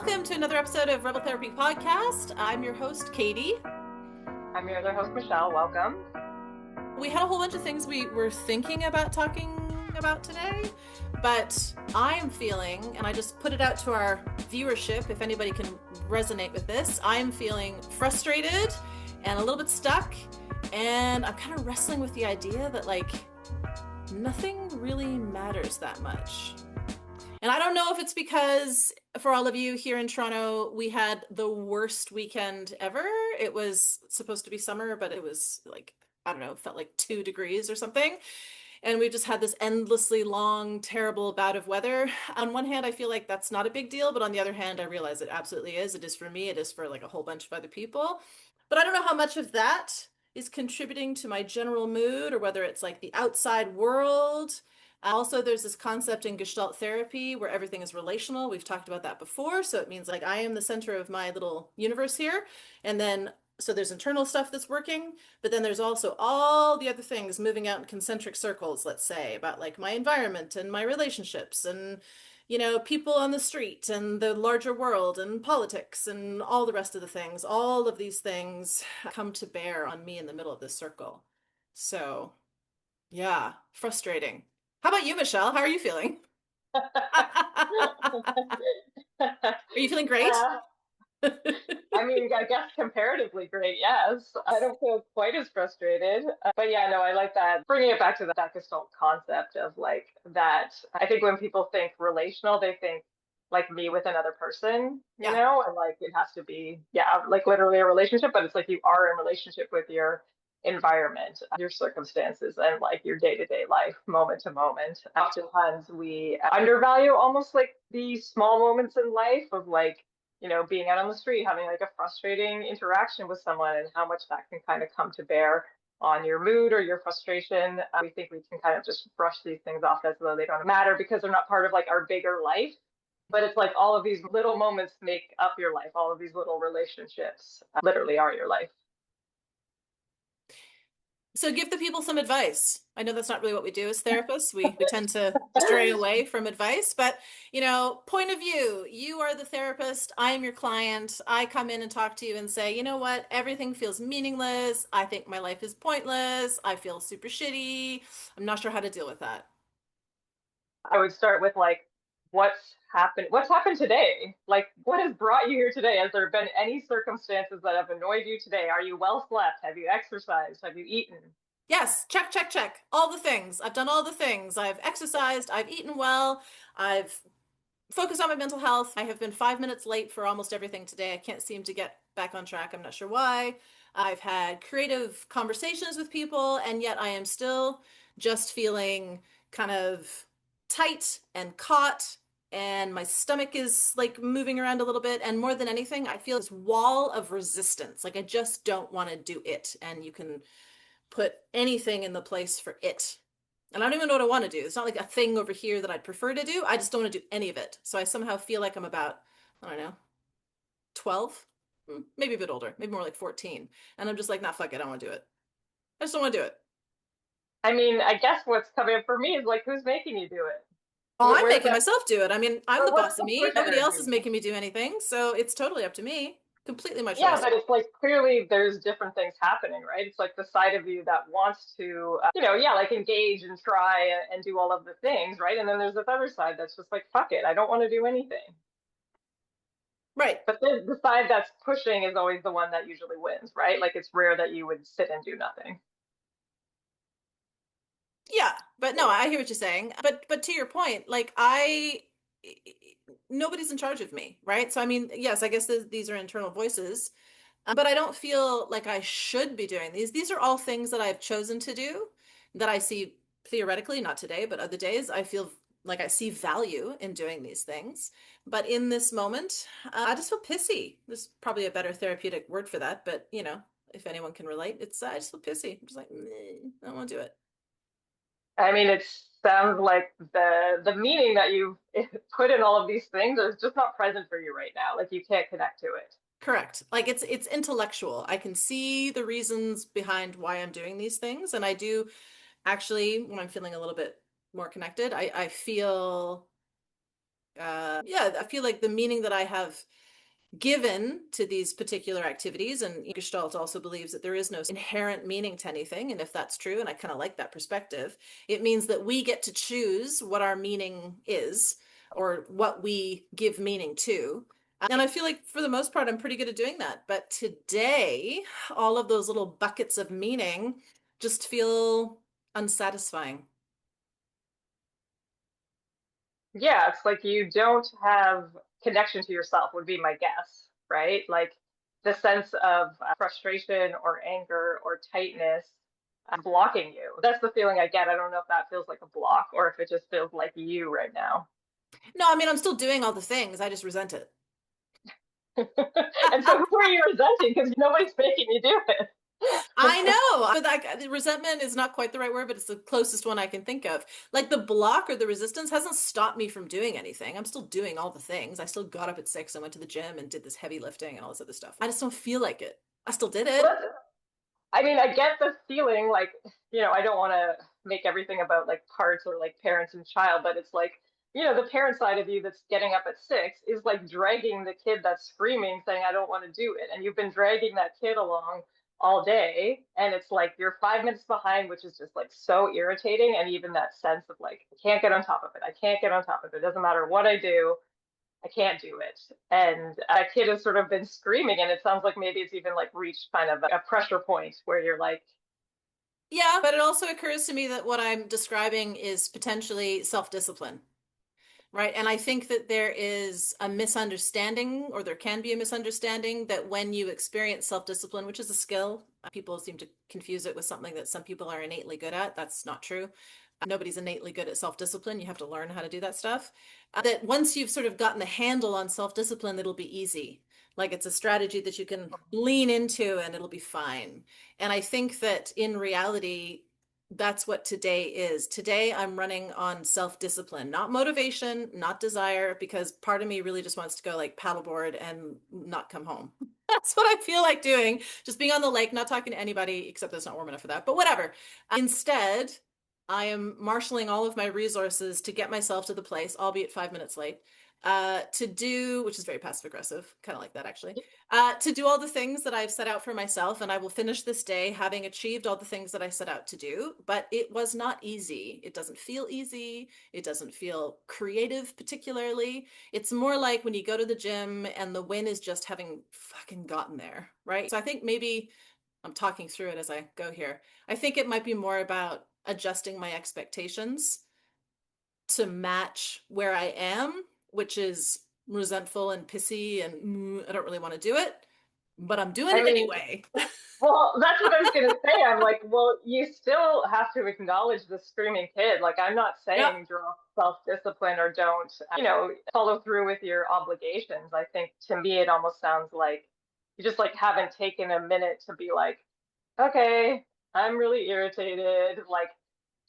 Welcome to another episode of Rebel Therapy Podcast. I'm your host, Katie. I'm your other host, Michelle. Welcome. We had a whole bunch of things we were thinking about talking about today, but I'm feeling, and I just put it out to our viewership if anybody can resonate with this, I'm feeling frustrated and a little bit stuck, and I'm kind of wrestling with the idea that, like, nothing really matters that much. And I don't know if it's because for all of you here in Toronto, we had the worst weekend ever. It was supposed to be summer, but it was like, I don't know, felt like 2 degrees or something. And we've just had this endlessly long, terrible bout of weather. On one hand, I feel like that's not a big deal, but on the other hand, I realize it absolutely is. It is for me, it is for like a whole bunch of other people. But I don't know how much of that is contributing to my general mood or whether it's like the outside world. Also, there's this concept in Gestalt therapy where everything is relational. We've talked about that before. So it means like I am the center of my little universe here. And then, so there's internal stuff that's working, but then there's also all the other things moving out in concentric circles, let's say, about like my environment and my relationships and, people on the street and the larger world and politics and all the rest of the things. All of these things come to bear on me in the middle of this circle. So, yeah, frustrating. How about you, Michelle? How are you feeling? Are you feeling great? Uh, I mean, I guess comparatively great, yes. I don't feel quite as frustrated. But yeah, no, I like that. Bringing it back to that Gestalt concept of like that. I think when people think relational, they think like me with another person, Yeah. and like it has to be, yeah, like literally a relationship, but it's like you are in relationship with your environment, your circumstances, and like your day-to-day life, moment to moment. Oftentimes we undervalue almost like these small moments in life of like, being out on the street, having like a frustrating interaction with someone and how much that can kind of come to bear on your mood or your frustration. We think we can kind of just brush these things off as though they don't matter because they're not part of like our bigger life. But it's like all of these little moments make up your life. All of these little relationships literally are your life. So give the people some advice. I know that's not really what we do as therapists. We tend to stray away from advice, but point of view, you are the therapist, I am your client. I come in and talk to you and say, you know what, everything feels meaningless. I think my life is pointless. I feel super shitty. I'm not sure how to deal with that. I would start with like, what's happened today? Like, what has brought you here today? Has there been any circumstances that have annoyed you today? Are you well slept? Have you exercised? Have you eaten? Yes, check, check, check. All the things. I've done all the things. I've exercised, I've eaten well, I've focused on my mental health. I have been 5 minutes late for almost everything today. I can't seem to get back on track. I'm not sure why. I've had creative conversations with people, and yet I am still just feeling kind of tight and caught, and my stomach is like moving around a little bit. And more than anything, I feel this wall of resistance. Like I just don't want to do it. And you can put anything in the place for it. And I don't even know what I want to do. It's not like a thing over here that I'd prefer to do. I just don't want to do any of it. So I somehow feel like I'm about, I don't know, 12, maybe a bit older, maybe more like 14. And I'm just like, nah, fuck it. I don't want to do it. I just don't want to do it. I mean, I guess what's coming up for me is like, who's making you do it? Oh, I'm Where's making that? myself do it. I mean, I'm the What's boss of the me. push Nobody else energy? is making me do anything. So it's totally up to me. Completely my Yeah, choice. but it's like clearly there's different things happening, right? It's like the side of you that wants to, yeah, like engage and try and do all of the things, right? And then there's this other side that's just like, fuck it, I don't want to do anything. Right. But the side that's pushing is always the one that usually wins, right? Like it's rare that you would sit and do nothing. Yeah, but no, I hear what you're saying. But to your point, like nobody's in charge of me, right? So I mean, yes, I guess these are internal voices, but I don't feel like I should be doing these. These are all things that I've chosen to do that I see theoretically, not today, but other days, I feel like I see value in doing these things. But in this moment, I just feel pissy. There's probably a better therapeutic word for that, but if anyone can relate, it's I just feel pissy. I'm just like, "Meh, I don't want to do it." I mean, it sounds like the meaning that you've put in all of these things is just not present for you right now. Like you can't connect to it. Correct. Like it's intellectual. I can see the reasons behind why I'm doing these things, and I do actually, when I'm feeling a little bit more connected, I feel Yeah, I feel like the meaning that I have given to these particular activities, and Gestalt also believes that there is no inherent meaning to anything, and if that's true, and I kind of like that perspective, it means that we get to choose what our meaning is or what we give meaning to. And I feel like for the most part, I'm pretty good at doing that. But today, all of those little buckets of meaning just feel unsatisfying. Yeah, it's like you don't have connection to yourself, would be my guess, right? Like the sense of frustration or anger or tightness blocking you. That's the feeling I get. I don't know if that feels like a block or if it just feels like you right now. No, I mean, I'm still doing all the things. I just resent it. And so who are you resenting? Because nobody's making you do it. I know, but like resentment is not quite the right word, but it's the closest one I can think of. Like the block or the resistance hasn't stopped me from doing anything. I'm still doing all the things. I still got up at 6 and went to the gym and did this heavy lifting and all this other stuff. I just don't feel like it. I still did Well, it. I mean, I get the feeling like, I don't want to make everything about like parts or like parents and child, but it's like, the parent side of you that's getting up at 6 is like dragging the kid that's screaming, saying, I don't want to do it. And you've been dragging that kid along all day. And it's like you're 5 minutes behind, which is just like so irritating. And even that sense of like, I can't get on top of it. I can't get on top of it. It doesn't matter what I do. I can't do it. And a kid has sort of been screaming, and it sounds like maybe it's even like reached kind of a pressure point where you're like, Yeah, but it also occurs to me that what I'm describing is potentially self-discipline. Right. And I think that there is a misunderstanding, or there can be a misunderstanding, that when you experience self-discipline, which is a skill, people seem to confuse it with something that some people are innately good at. That's not true. Nobody's innately good at self-discipline. You have to learn how to do that stuff. That once you've sort of gotten the handle on self-discipline, it'll be easy. Like it's a strategy that you can lean into and it'll be fine. And I think that in reality, that's what today is. Today, I'm running on self-discipline, not motivation, not desire, because part of me really just wants to go like paddleboard and not come home. That's what I feel like doing. Just being on the lake, not talking to anybody, except that it's not warm enough for that, but whatever. Instead, I am marshaling all of my resources to get myself to the place, albeit 5 minutes late, to do, which is very passive aggressive, kind of like that actually, to do all the things that I've set out for myself. And I will finish this day having achieved all the things that I set out to do. But it was not easy. It doesn't feel easy. It doesn't feel creative, particularly. It's more like when you go to the gym and the win is just having fucking gotten there, right? So I think maybe I'm talking through it as I go here. I think it might be more about adjusting my expectations to match where I am, which is resentful and pissy and I don't really want to do it, but I'm doing I it mean, anyway. well, that's what I was going to say. I'm like, well, you still have to acknowledge the screaming kid. Like, I'm not Yeah. saying draw self-discipline or don't, follow through with your obligations. I think to me, it almost sounds like you just like haven't taken a minute to be like, okay, I'm really irritated. Like,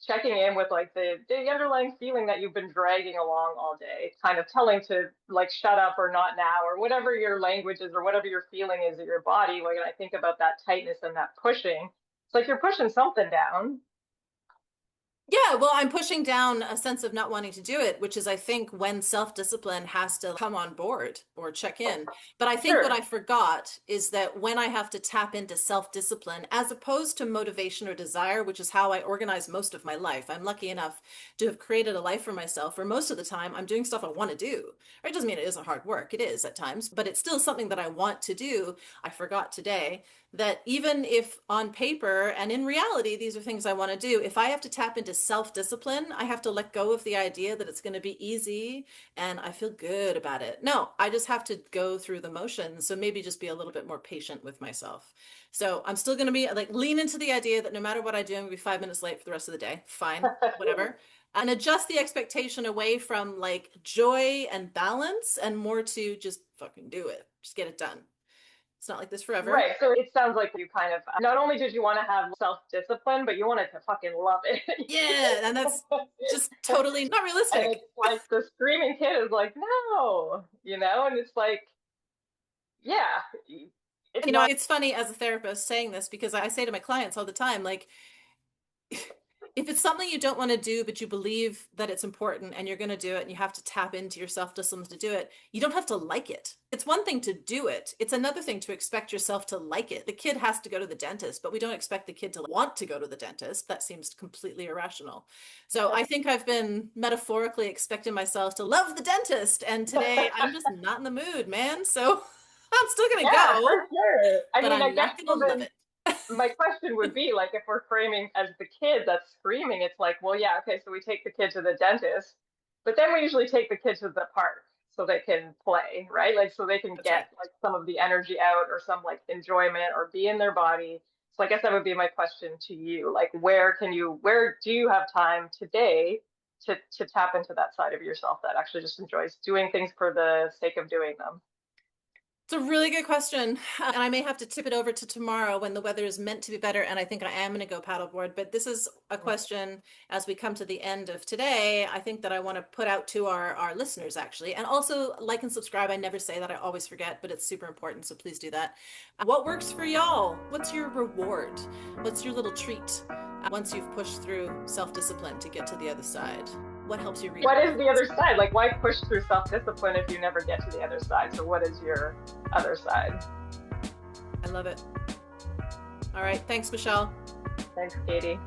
checking in with like the underlying feeling that you've been dragging along all day, kind of telling to like shut up or not now or whatever your language is or whatever your feeling is in your body. When I think about that tightness and that pushing, it's like you're pushing something down. Yeah, well, I'm pushing down a sense of not wanting to do it, which is, I think, when self-discipline has to come on board or check in. But I think what I Sure. forgot is that when I have to tap into self-discipline, as opposed to motivation or desire, which is how I organize most of my life, I'm lucky enough to have created a life for myself where most of the time I'm doing stuff I want to do. Or it doesn't mean it isn't hard work, it is at times, but it's still something that I want to do. I forgot today that even if on paper and in reality, these are things I want to do, if I have to tap into self-discipline, I have to let go of the idea that it's going to be easy and I feel good about it. No, I just have to go through the motions. So maybe just be a little bit more patient with myself. So I'm still going to be like lean into the idea that no matter what I do, I'm going to be 5 minutes late for the rest of the day. Fine, whatever. And adjust the expectation away from like joy and balance and more to just fucking do it. Just get it done. It's not like this forever. Right. So it sounds like you kind of not only did you want to have self-discipline, but you wanted to fucking love it. Yeah, and that's just totally not And realistic. it's like the screaming kid is like, no, and it's like, yeah, it's You know, not. it's funny as a therapist saying this because I say to my clients all the time, like, If it's something you don't want to do, but you believe that it's important and you're going to do it and you have to tap into your self-discipline to do it, you don't have to like it. It's one thing to do it. It's another thing to expect yourself to like it. The kid has to go to the dentist, but we don't expect the kid to want to go to the dentist. That seems completely irrational. So I think I've been metaphorically expecting myself to love the dentist, and today I'm just not in the mood, man. So I'm still going to Yeah, for go, sure. I but mean, I I'm guess not so going to love then it. my question would be like, if we're framing as the kid that's screaming, it's like, well, yeah, okay, so we take the kid to the dentist, but then we usually take the kid to the park so they can play, right? Like, so they can That's get right. like some of the energy out or some like enjoyment or be in their body. So I guess that would be my question to you. Like, where do you have time today to tap into that side of yourself that actually just enjoys doing things for the sake of doing them? It's a really good question. And I may have to tip it over to tomorrow when the weather is meant to be better. And I think I am going to go paddleboard. But this is a question as we come to the end of today. I think that I want to put out to our listeners, actually. And also like and subscribe. I never say that. I always forget, but it's super important. So please do that. What works for y'all? What's your reward? What's your little treat once you've pushed through self-discipline to get to the other side? What helps you read? What is the other side? Like, why push through self-discipline if you never get to the other side? So what is your other side? I love it. All right. Thanks, Michelle. Thanks, Katie.